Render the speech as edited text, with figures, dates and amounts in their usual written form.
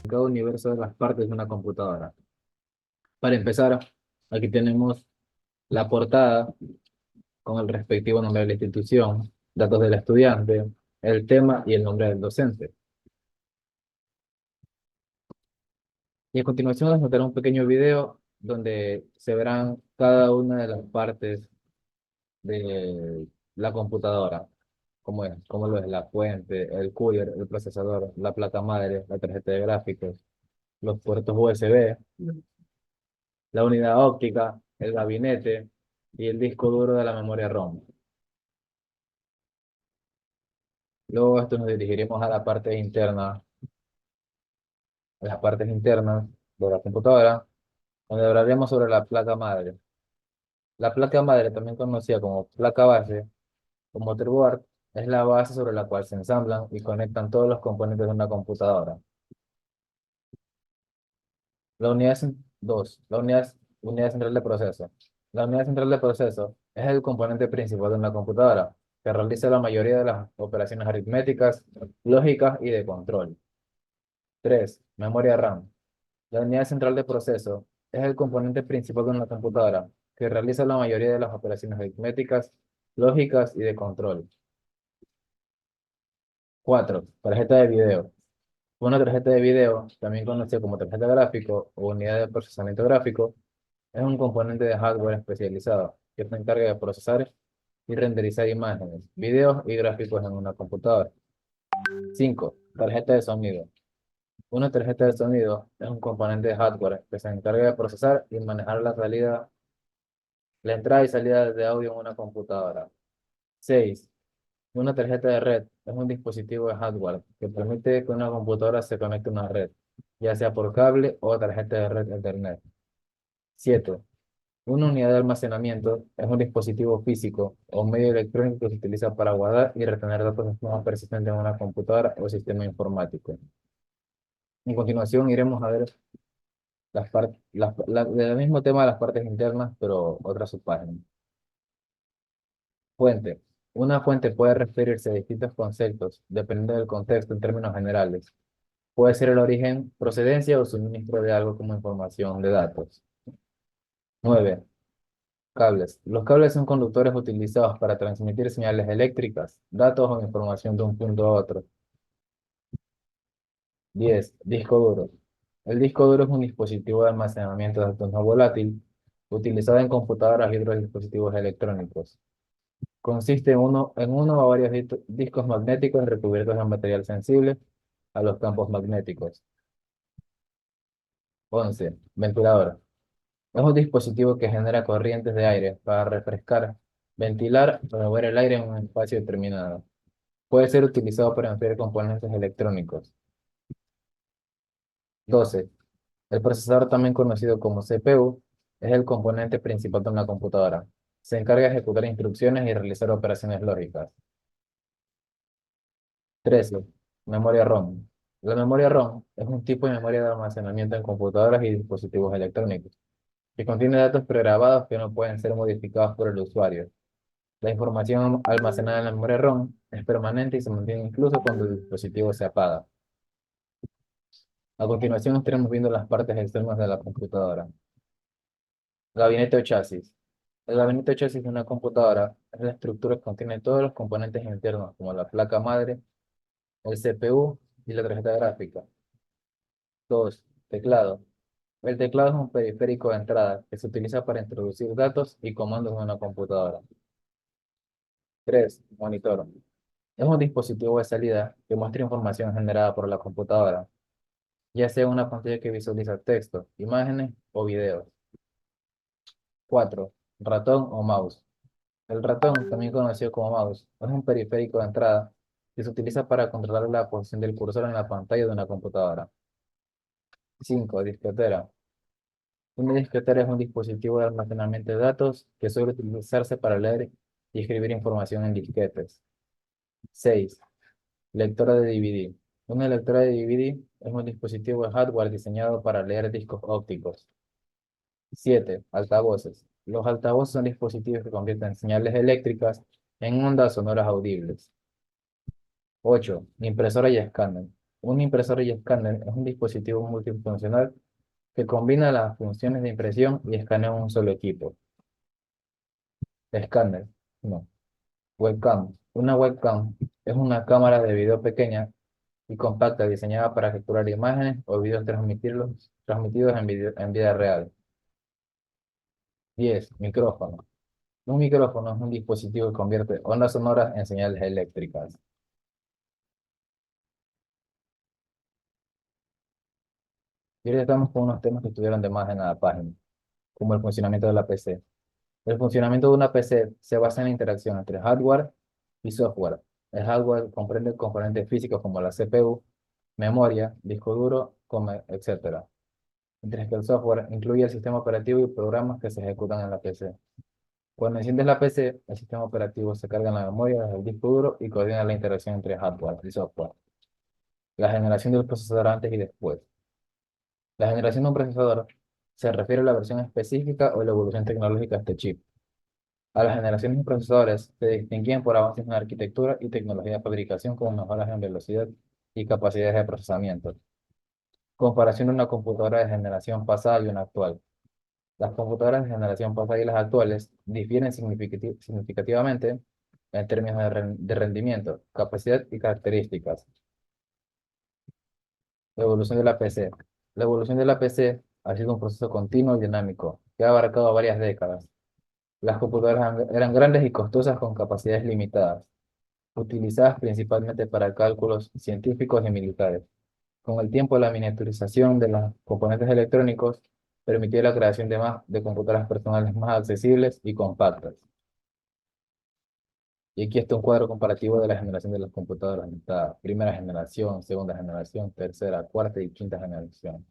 cada universo de las partes de una computadora. Para empezar, aquí tenemos la portada con el respectivo nombre de la institución, datos del estudiante, el tema y el nombre del docente. Y a continuación les mostraré un pequeño video donde se verán cada una de las partes de la computadora, como lo es la fuente, el cooler, el procesador, la placa madre, la tarjeta de gráficos, los puertos USB, la unidad óptica, el gabinete y el disco duro de la memoria ROM. Luego esto nos dirigiremos a la parte interna, a las partes internas de la computadora, donde hablaremos sobre la placa madre. La placa madre, también conocida como placa base o motherboard, es la base sobre la cual se ensamblan y conectan todos los componentes de una computadora. La unidad central de proceso. La unidad central de proceso es el componente principal de una computadora, que realiza la mayoría de las operaciones aritméticas, lógicas y de control. 3. Memoria RAM. La unidad central de proceso es el componente principal de una computadora, que realiza la mayoría de las operaciones aritméticas, lógicas y de control. 4. Tarjeta de video. Una tarjeta de video, también conocida como tarjeta gráfico o unidad de procesamiento gráfico, es un componente de hardware especializado que se encarga de procesar y renderizar imágenes, videos y gráficos en una computadora. 5. Tarjeta de sonido. Una tarjeta de sonido es un componente de hardware que se encarga de procesar y manejar la entrada y salida de audio en una computadora. 6. Una tarjeta de red es un dispositivo de hardware que permite que una computadora se conecte a una red, ya sea por cable o tarjeta de red Ethernet. 7. Una unidad de almacenamiento es un dispositivo físico o un medio electrónico que se utiliza para guardar y retener datos de forma persistente en una computadora o sistema informático. En continuación iremos a ver del mismo tema de las partes internas, pero otra subpágina. Fuente. Una fuente puede referirse a distintos conceptos, dependiendo del contexto en términos generales. Puede ser el origen, procedencia o suministro de algo como información de datos. 9. Cables. Los cables son conductores utilizados para transmitir señales eléctricas, datos o información de un punto a otro. 10. Disco duro. El disco duro es un dispositivo de almacenamiento de datos no volátil utilizado en computadoras y otros dispositivos electrónicos. Consiste en uno o varios discos magnéticos recubiertos en material sensible a los campos magnéticos. 11. Ventilador. Es un dispositivo que genera corrientes de aire para refrescar, ventilar o mover el aire en un espacio determinado. Puede ser utilizado para enfriar componentes electrónicos. 12. El procesador, también conocido como CPU, es el componente principal de una computadora. Se encarga de ejecutar instrucciones y realizar operaciones lógicas. 13. Memoria ROM. La memoria ROM es un tipo de memoria de almacenamiento en computadoras y dispositivos electrónicos, que contiene datos pregrabados que no pueden ser modificados por el usuario. La información almacenada en la memoria ROM es permanente y se mantiene incluso cuando el dispositivo se apaga. A continuación estaremos viendo las partes externas de la computadora. Gabinete o chasis. El gabinete o chasis de una computadora es la estructura que contiene todos los componentes internos, como la placa madre, el CPU y la tarjeta gráfica. 2. Teclado. El teclado es un periférico de entrada que se utiliza para introducir datos y comandos en una computadora. 3. Monitor. Es un dispositivo de salida que muestra información generada por la computadora, ya sea una pantalla que visualiza texto, imágenes o videos. 4. Ratón o mouse. El ratón, también conocido como mouse, es un periférico de entrada que se utiliza para controlar la posición del cursor en la pantalla de una computadora. 5. Disquetera. Una disquetera es un dispositivo de almacenamiento de datos que suele utilizarse para leer y escribir información en disquetes. 6. Lectora de DVD. Una lectora de DVD es un dispositivo de hardware diseñado para leer discos ópticos. 7. Altavoces. Los altavoces son dispositivos que convierten señales eléctricas en ondas sonoras audibles. 8. Impresora y escáner. Un impresor y escáner es un dispositivo multifuncional que combina las funciones de impresión y escaneo en un solo equipo. Escáner, no. Webcam. Una webcam es una cámara de video pequeña y compacta diseñada para capturar imágenes o videos transmitidos en vida real. 10. Micrófono. Un micrófono es un dispositivo que convierte ondas sonoras en señales eléctricas. Y ahora estamos con unos temas que estuvieron de más en la página, como el funcionamiento de la PC. El funcionamiento de una PC se basa en la interacción entre hardware y software. El hardware comprende componentes físicos como la CPU, memoria, disco duro, etc. Mientras que el software incluye el sistema operativo y programas que se ejecutan en la PC. Cuando enciendes la PC, el sistema operativo se carga en la memoria del disco duro y coordina la interacción entre hardware y software. La generación del procesador antes y después. La generación de un procesador se refiere a la versión específica o la evolución tecnológica de este chip. A las generaciones de procesadores se distinguían por avances en arquitectura y tecnología de fabricación como mejoras en velocidad y capacidades de procesamiento. Comparación de una computadora de generación pasada y una actual. Las computadoras de generación pasada y las actuales difieren significativamente en términos de rendimiento, capacidad y características. La evolución de la PC. La evolución de la PC ha sido un proceso continuo y dinámico que ha abarcado varias décadas. Las computadoras eran grandes y costosas con capacidades limitadas, utilizadas principalmente para cálculos científicos y militares. Con el tiempo, la miniaturización de los componentes electrónicos permitió la creación de computadoras personales más accesibles y compactas. Y aquí está un cuadro comparativo de la generación de las computadoras. Está primera generación, segunda generación, tercera, cuarta y quinta generación.